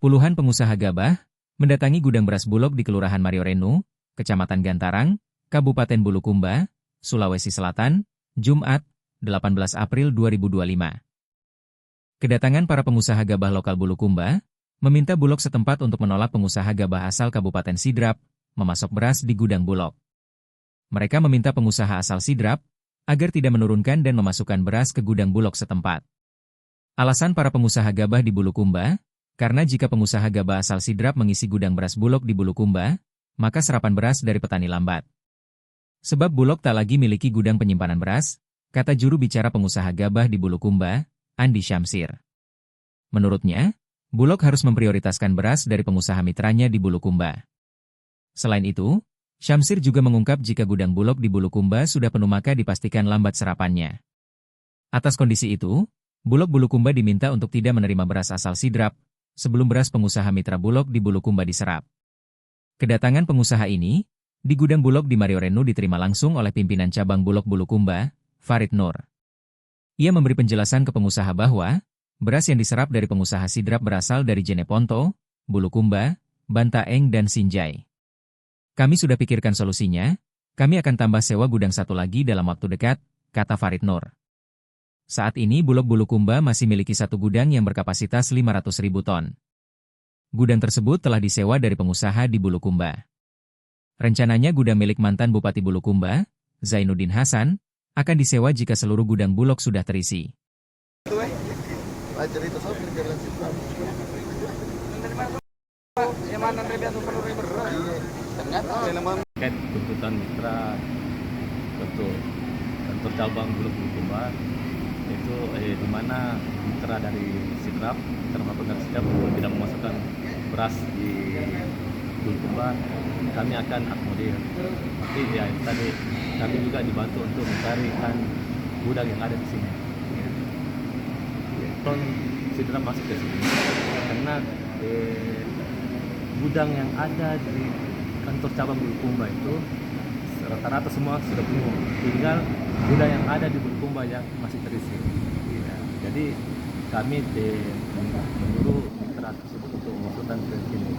Puluhan pengusaha gabah mendatangi gudang beras Bulog di Kelurahan Mariorenu, Kecamatan Gantarang, Kabupaten Bulukumba, Sulawesi Selatan, Jumat, 18 April 2025. Kedatangan para pengusaha gabah lokal Bulukumba meminta Bulog setempat untuk menolak pengusaha gabah asal Kabupaten Sidrap memasok beras di gudang Bulog. Mereka meminta pengusaha asal Sidrap agar tidak menurunkan dan memasukkan beras ke gudang Bulog setempat. Alasan para pengusaha gabah di Bulukumba, karena jika pengusaha gabah asal Sidrap mengisi gudang beras Bulog di Bulukumba, maka serapan beras dari petani lambat. Sebab Bulog tak lagi miliki gudang penyimpanan beras, kata juru bicara pengusaha gabah di Bulukumba, Andi Syamsir. Menurutnya, Bulog harus memprioritaskan beras dari pengusaha mitranya di Bulukumba. Selain itu, Syamsir juga mengungkap jika gudang Bulog di Bulukumba sudah penuh maka dipastikan lambat serapannya. Atas kondisi itu, Bulog Bulukumba diminta untuk tidak menerima beras asal Sidrap sebelum beras pengusaha mitra Bulog di Bulukumba diserap. Kedatangan pengusaha ini di gudang Bulog di Mariorenu diterima langsung oleh pimpinan cabang Bulog Bulukumba, Farid Nur. Ia memberi penjelasan ke pengusaha bahwa beras yang diserap dari pengusaha Sidrap berasal dari Jeneponto, Bulukumba, Bantaeng dan Sinjai. Kami sudah pikirkan solusinya, kami akan tambah sewa gudang satu lagi dalam waktu dekat, kata Farid Nur. Saat ini Bulog Bulukumba masih miliki satu gudang yang berkapasitas 500.000 ton. Gudang tersebut telah disewa dari pengusaha di Bulukumba. Rencananya gudang milik mantan Bupati Bulukumba, Zainuddin Hasan, akan disewa jika seluruh gudang Bulog sudah terisi. Terkait tuntutan mitra untuk kantor cabang Bulog Bulukumba itu di mana mitra dari Sidrap, mitra Mapolda Sidrap tidak memasukkan beras di Bulukumba, kami akan akomodir. Tapi ya tadi kami juga dibantu untuk mencarikan gudang yang ada di sini. Ton Sidrap masuk ke sini karena gudang yang ada di kantor cabang Bulukumba itu rata-rata semua sudah penuh. Tinggal gudang yang ada di Bulukumba yang masih terisi. Ya, jadi kami menyuruh mitra tersebut untuk memasukkan ke sini.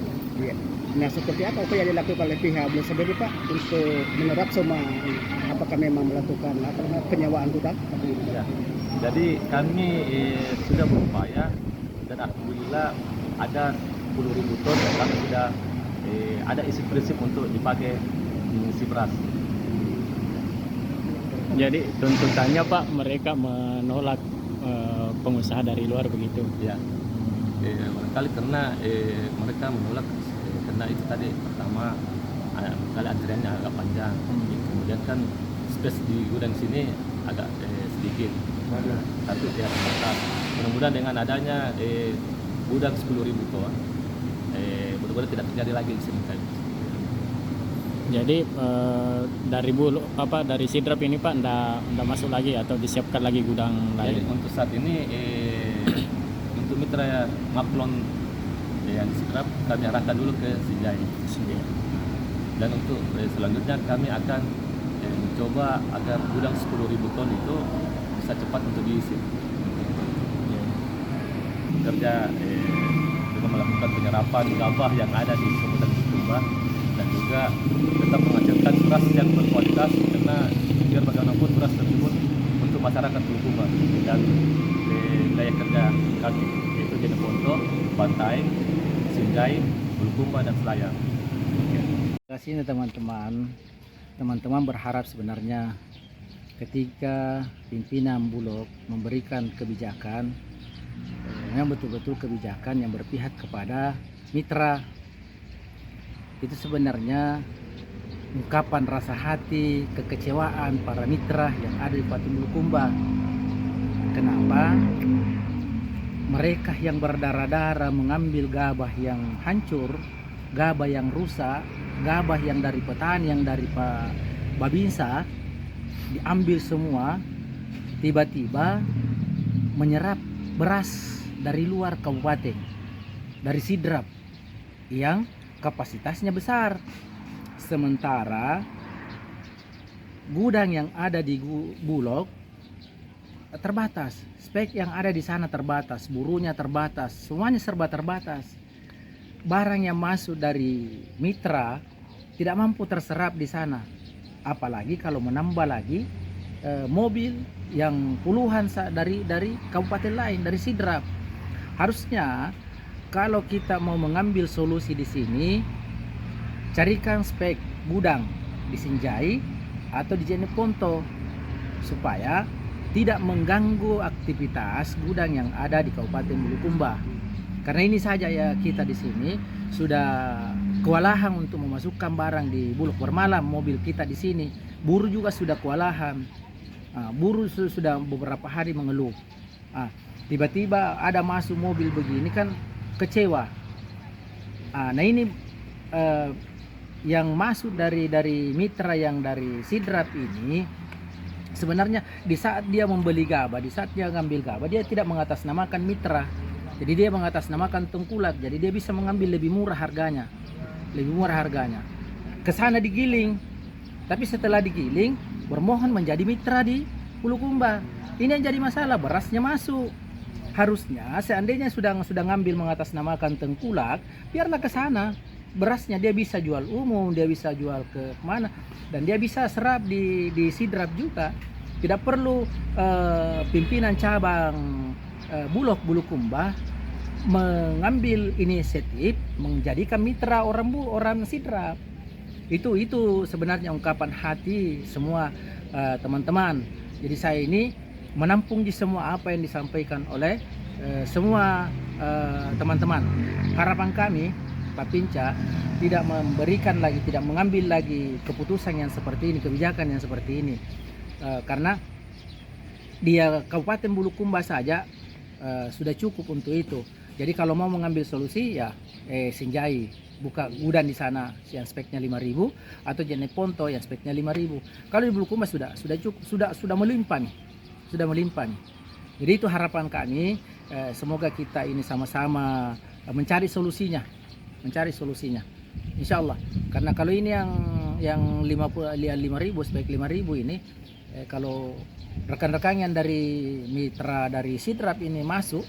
Ya. Nah, seperti apa yang dilakukan oleh pihak Bulog sendiri Pak untuk menerap semua? Apakah memang melakukan penyewaan gudang? Ya. Jadi kami sudah berupaya dan alhamdulillah ada 10.000 ton dan kami sudah ada isi prinsip untuk dipakai mengisi beras. Jadi tuntutannya Pak, mereka menolak pengusaha dari luar begitu? Ya, barangkali karena mereka menolak karena itu tadi pertama kali antriannya agak panjang, kemudian kan space di gudang sini agak sedikit, tapi ya terbatas. Mudah-mudahan dengan adanya gudang 10.000 ton, mudah-mudahan tidak terjadi lagi di sini. Jadi dari Sidrap ini Pak ndak masuk lagi atau disiapkan lagi gudang lain? Jadi untuk saat ini untuk mitra Maplon yang di Sidrap kami arahkan dulu ke Sinjai. Dan untuk selanjutnya kami akan mencoba agar gudang 10.000 ton itu bisa cepat untuk diisi. Kerja dengan melakukan penyerapan gabah yang ada di Kabupaten Bulukumba dan juga tetap menghasilkan beras yang berkualitas karena biar bagaimanapun beras tersebut untuk masyarakat Bulukumba dan wilayah kerja kami yaitu Jeneponto, Bantaeng, Sinjai, Bulukumba dan Selayar. Terima kasih teman-teman. Teman-teman berharap sebenarnya ketika pimpinan Bulog memberikan kebijakan yang betul-betul kebijakan yang berpihak kepada mitra, itu sebenarnya ungkapan rasa hati, kekecewaan para mitra yang ada di Bupati Bulukumba. Kenapa? Mereka yang berdarah-darah mengambil gabah yang hancur, gabah yang rusak, gabah yang dari petani, yang dari Pak Babinsa, diambil semua, tiba-tiba menyerap beras dari luar kabupaten, dari Sidrap, yang kapasitasnya besar. Sementara gudang yang ada di Bulog terbatas, spek yang ada di sana terbatas, burunya terbatas, semuanya serba terbatas. barang yang masuk dari mitra tidak mampu terserap di sana. Apalagi kalau menambah lagi mobil yang puluhan dari kabupaten lain, dari Sidrap. Harusnya kalau kita mau mengambil solusi di sini, carikan spek gudang di Sinjai atau di Jeneponto supaya tidak mengganggu aktivitas gudang yang ada di Kabupaten Bulukumba. Karena ini saja ya, kita di sini sudah kewalahan untuk memasukkan barang di Bulog Bermalam, mobil kita di sini. Buruh juga sudah kewalahan. Buruh sudah beberapa hari mengeluh. Tiba-tiba ada masuk mobil begini kan kecewa. Nah ini yang masuk dari mitra yang dari Sidrap ini, sebenarnya di saat dia membeli gabah, di saat dia ngambil gabah, dia tidak mengatasnamakan mitra. Jadi dia mengatasnamakan tengkulak. Jadi dia bisa mengambil lebih murah harganya. Lebih murah harganya. Kesana digiling. Tapi setelah digiling, bermohon menjadi mitra di Bulukumba. Ini yang jadi masalah, berasnya masuk. Harusnya seandainya sudah ngambil mengatasnamakan tengkulak, biarlah ke sana. Berasnya dia bisa jual umum, dia bisa jual ke mana, dan dia bisa serap di Sidrap juga. Tidak perlu pimpinan cabang Bulog Bulukumba mengambil inisiatif menjadikan mitra orang Sidrap. Itu sebenarnya ungkapan hati semua teman-teman. Jadi saya ini menampung di semua apa yang disampaikan oleh semua teman-teman. Harapan kami, Pak Pinca, tidak mengambil lagi keputusan yang seperti ini, kebijakan yang seperti ini, karena di Kabupaten Bulukumba saja sudah cukup untuk itu. Jadi kalau mau mengambil solusi ya Sinjai, buka gudang di sana yang speknya 5.000, atau Jeneponto yang speknya 5.000. Kalau di Bulukumba sudah cukup, sudah melimpah nih. Sudah melimpah nih. Jadi itu harapan kami, semoga kita ini sama-sama mencari solusinya. Insya Allah. Karena kalau ini yang 5.000 spek 5.000 ini, kalau rekan-rekan yang dari mitra dari Sidrap ini masuk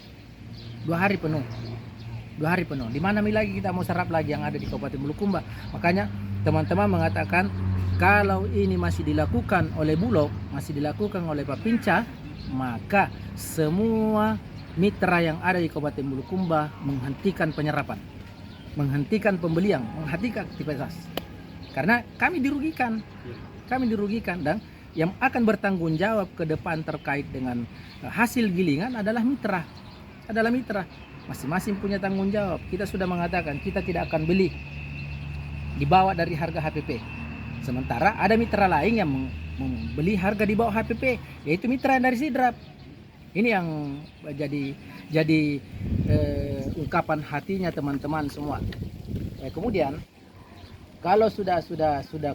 2 hari penuh. Di mana lagi kita mau serap lagi yang ada di Kabupaten Bulukumba? Makanya teman-teman mengatakan kalau ini masih dilakukan oleh Bulog, masih dilakukan oleh Pak Pinca, maka semua mitra yang ada di Kabupaten Bulukumba menghentikan penyerapan, menghentikan pembelian, menghentikan aktivitas. Karena kami dirugikan, dan yang akan bertanggung jawab ke depan terkait dengan hasil gilingan adalah mitra. Masing-masing punya tanggung jawab. Kita sudah mengatakan kita tidak akan beli di bawah dari harga HPP. Sementara ada mitra lain yang membeli harga di bawah HPP, yaitu mitra dari Sidrap. Ini yang jadi ungkapan hatinya teman-teman semua. Kemudian kalau sudah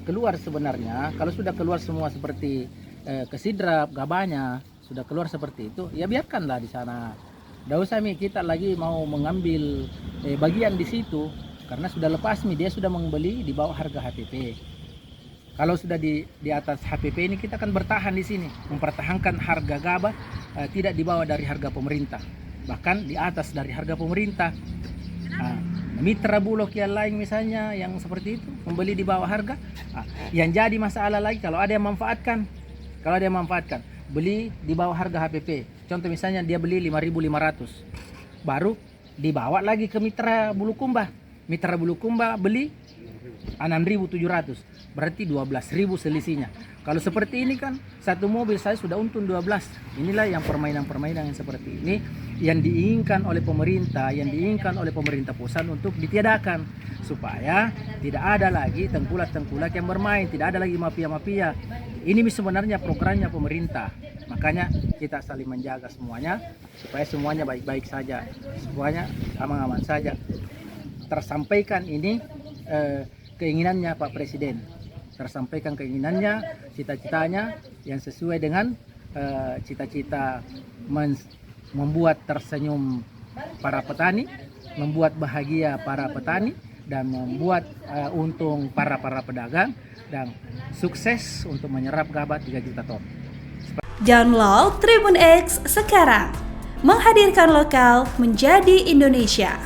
keluar sebenarnya, kalau sudah keluar semua seperti ke Sidrap, gabahnya sudah keluar seperti itu, ya biarkanlah di sana. Tidak usah kita lagi mau mengambil bagian di situ, karena sudah lepas dia sudah membeli di bawah harga HPP. Kalau sudah di atas HPP ini, kita akan bertahan di sini, mempertahankan harga gabah tidak di bawah dari harga pemerintah, bahkan di atas dari harga pemerintah. Mitra Bulog yang lain misalnya yang seperti itu membeli di bawah harga, yang jadi masalah lagi kalau ada yang memanfaatkan, beli di bawah harga HPP. Contoh misalnya dia beli 5.500, baru dibawa lagi ke mitra Bulukumba. Mitra Bulukumba beli 6.700, berarti 12.000 selisihnya. Kalau seperti ini kan satu mobil saya sudah untung 12. Inilah yang permainan yang seperti ini yang diinginkan oleh pemerintah, yang diinginkan oleh pemerintah pusat untuk ditiadakan, supaya tidak ada lagi tengkulak-tengkulak yang bermain, tidak ada lagi mafia-mafia. Ini sebenarnya programnya pemerintah. Makanya kita saling menjaga semuanya supaya semuanya baik-baik saja, semuanya aman-aman saja. Tersampaikan ini keinginannya Pak Presiden, tersampaikan keinginannya, cita-citanya yang sesuai dengan cita-cita membuat tersenyum para petani, membuat bahagia para petani, dan membuat untung para pedagang, dan sukses untuk menyerap gabah 3 juta ton. Download Tribun X sekarang, menghadirkan lokal menjadi Indonesia.